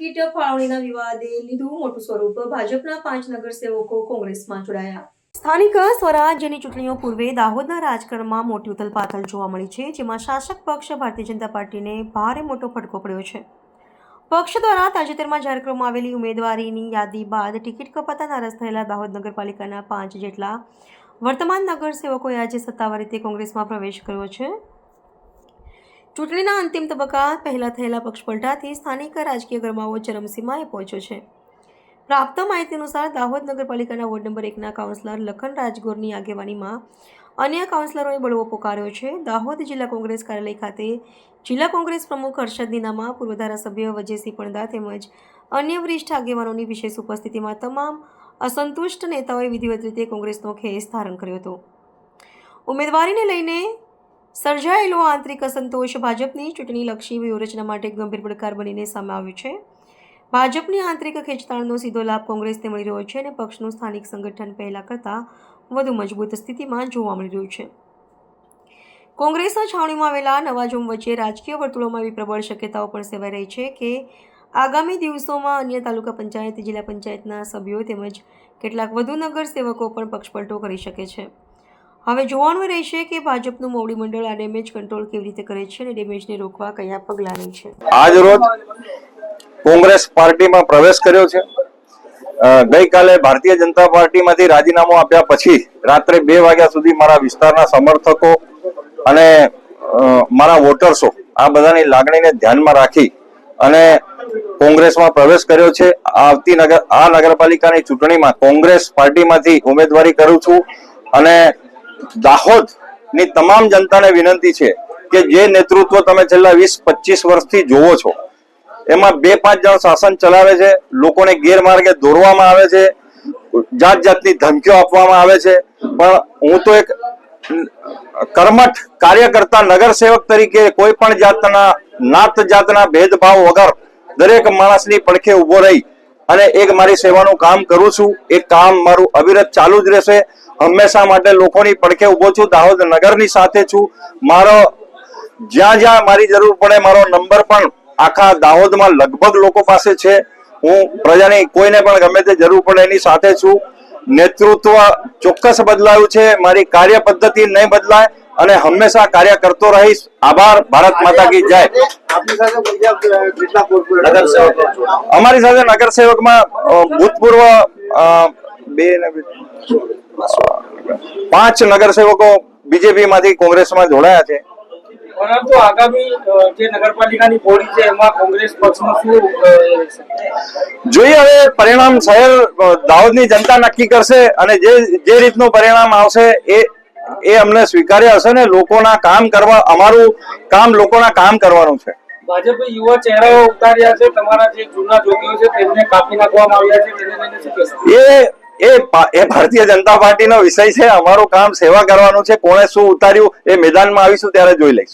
Ticket ફાળવણીના વિવાદે લીધું મોટું સ્વરૂપ. ભાજપના 5 નગરસેવકો કોંગ્રેસમાં જોડાયા. સ્થાનિક સ્વરાજ્યની ચૂંટણીઓ પૂર્વે દાહોદના રાજકારણમાં મોટી ઉથલપાથલ જોવા મળી છે, જેમાં શાસક પક્ષ ભારતીય જનતા પાર્ટીને ભારે મોટો ફટકો પડ્યો છે. પક્ષ દ્વારા તાજેતરમાં જાહેર કરવામાં આવેલી ઉમેદવારીની યાદી બાદ ટિકિટ કપાતા નારાજ થયેલા દાહોદ નગરપાલિકાના 5 જેટલા વર્તમાન નગરસેવકોએ આજે સત્તાવાર રીતે કોંગ્રેસમાં પ્રવેશ કર્યો છે. ચૂંટણીના અંતિમ તબક્કા પહેલા થયેલા પક્ષપલટાથી સ્થાનિક રાજકીય ગરમાવો ચરમસીમાએ પહોંચ્યો છે. પ્રાપ્ત માહિતી અનુસાર દાહોદ નગરપાલિકાના વોર્ડ નંબર 1ના કાઉન્સિલર લખન રાજગોરની આગેવાનીમાં અન્ય કાઉન્સિલરોએ બળવો પોકાર્યો છે. દાહોદ જિલ્લા કોંગ્રેસ કાર્યાલય ખાતે જિલ્લા કોંગ્રેસ પ્રમુખ હર્ષદ નીનામા, પૂર્વ ધારાસભ્ય વજયસિંહ પણદા તેમજ અન્ય વરિષ્ઠ આગેવાનોની વિશેષ ઉપસ્થિતિમાં તમામ અસંતુષ્ટ નેતાઓએ વિધિવત રીતે કોંગ્રેસનો ખેસ ધારણ કર્યો હતો. ઉમેદવારીને લઈને સર્જાયેલો આંતરિક અસંતોષ ભાજપની ચૂંટણીલક્ષી વ્યૂહરચના માટે ગંભીર પડકાર બનીને સામે આવ્યો છે. ભાજપની આંતરિક ખેંચતાણનો સીધો લાભ કોંગ્રેસને મળી રહ્યો છે અને પક્ષનું સ્થાનિક સંગઠન પહેલા કરતાં વધુ મજબૂત સ્થિતિમાં જોવા મળી રહ્યું છે. કોંગ્રેસના છાવણીમાં આવેલા નવાજોમ વચ્ચે રાજકીય વર્તુળોમાં એવી પ્રબળ શક્યતાઓ પણ સેવાઈ રહી છે કે આગામી દિવસોમાં અન્ય તાલુકા પંચાયત, જિલ્લા પંચાયતના સભ્યો તેમજ કેટલાક વધુ નગરસેવકો પણ પક્ષપલટો કરી શકે છે. હવે જોવાનું રહેશે કે ભાજપનું મોવડી મંડળ આ ડેમેજ કંટ્રોલ કેવી રીતે કરે છે અને ડેમેજને રોકવા કયા પગલાં લે છે. આજ રોજ કોંગ્રેસ પાર્ટીમાં પ્રવેશ કર્યો છે. ગઈકાલે ભારતીય જનતા પાર્ટીમાંથી રાજીનામું આપ્યા પછી રાત્રે 2 વાગ્યા સુધી મારા વિસ્તારના સમર્થકો અને મારા વોટર્સો આ બધાની લાગણીને ધ્યાનમાં રાખી અને કોંગ્રેસમાં પ્રવેશ કર્યો છે. આ નગરપાલિકાની ચૂંટણીમાં કોંગ્રેસ પાર્ટીમાંથી ઉમેદવારી કરું છું અને દાહોદ ની તમામ જનતાને વિનંતી છે કે જે નેતૃત્વ તમે છેલ્લા 20-25 વર્ષથી જોવો છો એમાં 2-5 જણ શાસન ચલાવે છે, લોકોને ગેરમાર્ગે દોરવામાં આવે છે, જાત જાતની ધમકીઓ આપવામાં આવે છે. પણ હું તો એક કર્મઠ કાર્યકર્તા નગરસેવક તરીકે કોઈ પણ જાતના નાત જાતના ભેદભાવ વગર દરેક માણસની પડખે ઉભો રહી અને એક મારી સેવાનું કામ કરું છું. એ કામ મારું અવિરત ચાલુ જ રહેશે. હંમેશા માટે લોકોની પડખે ઉભો છું, દાહોદ નગરની સાથે છું. મારો જ્યાં જ્યાં મારી જરૂર પડે મારો નંબર પણ આખા દાહોદમાં લગભગ લોકો પાસે છે. હું પ્રજાની કોઈને પણ ગમે તે જરૂર પડે એની સાથે છું. નેતૃત્વ ચોક્કસ બદલાયું છે, મારી કાર્ય પદ્ધતિ નહીં બદલાય અને હંમેશા કાર્ય કરતો રહીશ. આભાર. ભારત માતા કી જય. અમારી સાથે નગરસેવકમાં ભૂતપૂર્વ 5 નગરસેવકો બીજેપી માંથી કોંગ્રેસમાં જોડાયા છે. પરંતુ આગામી જે નગરપાલિકાની બોડી છે એમાં કોંગ્રેસ પક્ષનું શું જોઈએ. હવે પરિણામ શહેર દાહોદની જનતા નક્કી કરશે અને જે રીતનું પરિણામ આવશે એ અમને સ્વીકાર્ય હશે ને લોકોના કામ કરવા, અમારું કામ લોકોના કામ કરવાનું છે. ભાજપે યુવા ચહેરાઓ ઉતાર્યા છે, તમારા જે જૂના જોગીઓ છે તેમને કાપી નાખવામાં આવ્યા છે, તેને લઈને શું કહેશો? એ ભારતીય જનતા પાર્ટીનો વિષય છે. અમારું કામ સેવા કરવાનું છે. કોણે શું ઉતાર્યું એ મેદાનમાં આવીશું ત્યારે જોઈ લઈશું.